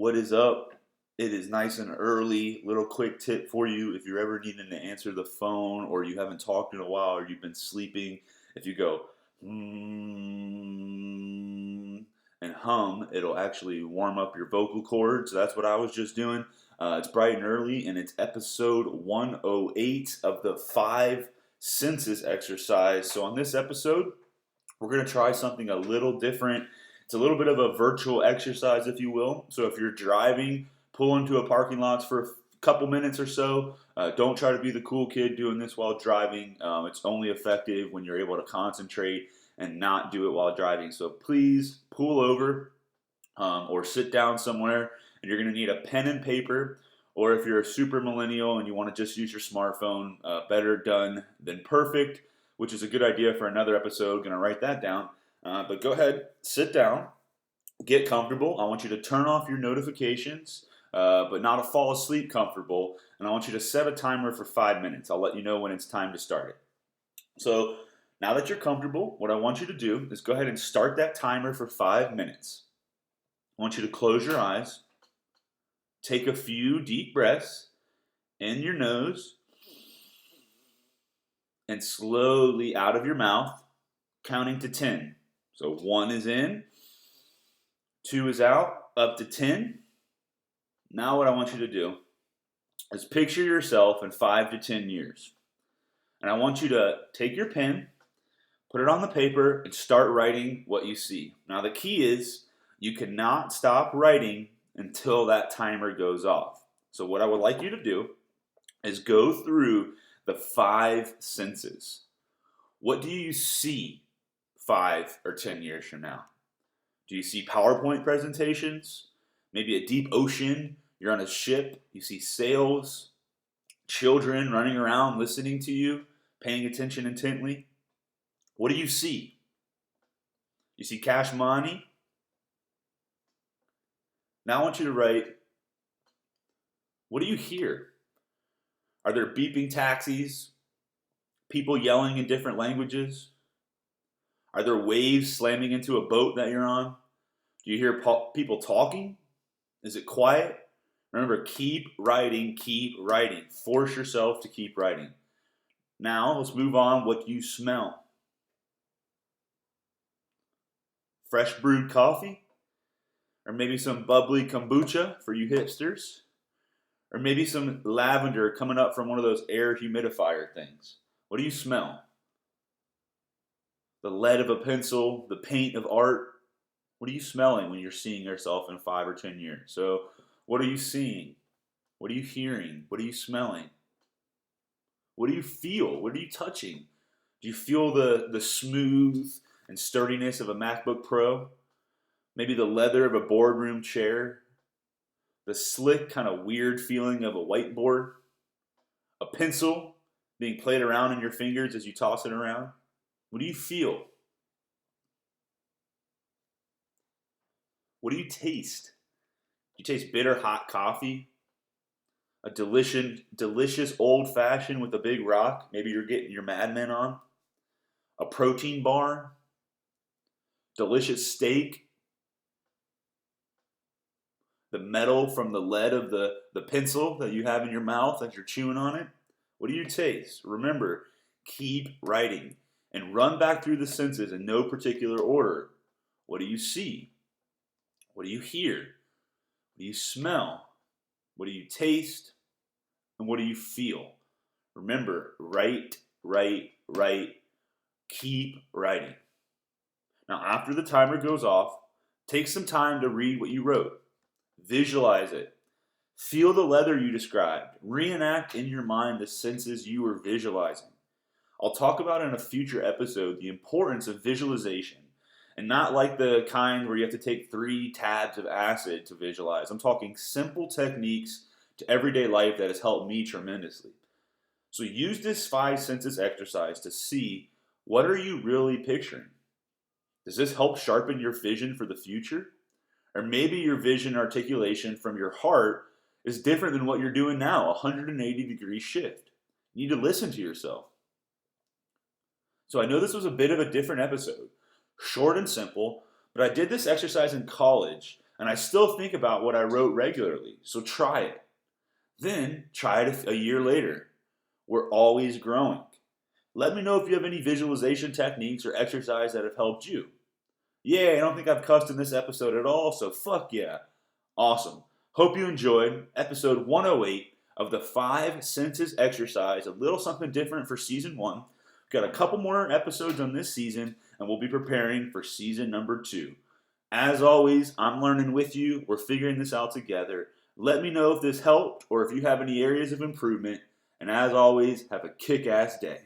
What is up? It is nice and early. Little quick tip for you if you're ever needing to answer the phone or you haven't talked in a while or you've been sleeping. If you go, and hum, it'll actually warm up your vocal cords. So that's what I was just doing. It's bright and early, and it's episode 108 of the 5 senses exercise. So on this episode, we're going to try something a little different. It's a little bit of a virtual exercise, if you will. So if you're driving, pull into a parking lot for a couple minutes or so. Don't try to be the cool kid doing this while driving. It's only effective when you're able to concentrate and not do it while driving. So please pull over or sit down somewhere, and you're going to need a pen and paper. Or if you're a super millennial and you want to just use your smartphone, better done than perfect, which is a good idea for another episode. Going to write that down. But go ahead, sit down, get comfortable. I want you to turn off your notifications, but not fall asleep comfortable. And I want you to set a timer for 5 minutes. I'll let you know when it's time to start it. So now that you're comfortable, what I want you to do is go ahead and start that timer for 5 minutes. I want you to close your eyes, take a few deep breaths in your nose, and slowly out of your mouth, counting to 10. So 1 is in, 2 is out, up to 10. Now what I want you to do is picture yourself in 5 to 10 years. And I want you to take your pen, put it on the paper, and start writing what you see. Now the key is you cannot stop writing until that timer goes off. So what I would like you to do is go through the 5 senses. What do you see 5 or 10 years from now? Do you see PowerPoint presentations? Maybe a deep ocean? You're on a ship. You see sails, children running around listening to you, paying attention intently. What do you see? You see cash money? Now I want you to write, what do you hear? Are there beeping taxis? People yelling in different languages? Are there waves slamming into a boat that you're on? Do you hear people talking? Is it quiet? Remember, keep writing, keep writing. Force yourself to keep writing. Now, let's move on. What do you smell? Fresh brewed coffee? Or maybe some bubbly kombucha for you hipsters? Or maybe some lavender coming up from one of those air humidifier things. What do you smell? The lead of a pencil, the paint of art. What are you smelling when you're seeing yourself in 5 or 10 years? So what are you seeing? What are you hearing? What are you smelling? What do you feel? What are you touching? Do you feel the smooth and sturdiness of a MacBook Pro? Maybe the leather of a boardroom chair? The slick, kind of weird feeling of a whiteboard? A pencil being played around in your fingers as you toss it around? What do you feel? What do you taste? Do you taste bitter hot coffee? A delicious old fashioned with a big rock? Maybe you're getting your Mad Men on. A protein bar? Delicious steak? The metal from the lead of the pencil that you have in your mouth as you're chewing on it? What do you taste? Remember, keep writing. And run back through the senses in no particular order. What do you see? What do you hear? What do you smell? What do you taste? And what do you feel? Remember, write, write, write. Keep writing. Now, after the timer goes off, take some time to read what you wrote. Visualize it. Feel the leather you described. Reenact in your mind the senses you were visualizing. I'll talk about in a future episode the importance of visualization, and not like the kind where you have to take 3 tabs of acid to visualize. I'm talking simple techniques to everyday life that has helped me tremendously. So use this 5 senses exercise to see, what are you really picturing? Does this help sharpen your vision for the future? Or maybe your vision articulation from your heart is different than what you're doing now, a 180-degree shift. You need to listen to yourself. So I know this was a bit of a different episode, short and simple, but I did this exercise in college, And I still think about what I wrote regularly, so try it. Then try it a year later. We're always growing. Let me know if you have any visualization techniques or exercise that have helped you. Yeah, I don't think I've cussed in this episode at all, so fuck yeah. Awesome. Hope you enjoyed episode 108 of the 5 senses exercise, a little something different for season 1. We've got a couple more episodes on this season, and we'll be preparing for season number 2. As always, I'm learning with you. We're figuring this out together. Let me know if this helped or if you have any areas of improvement. And as always, have a kick-ass day.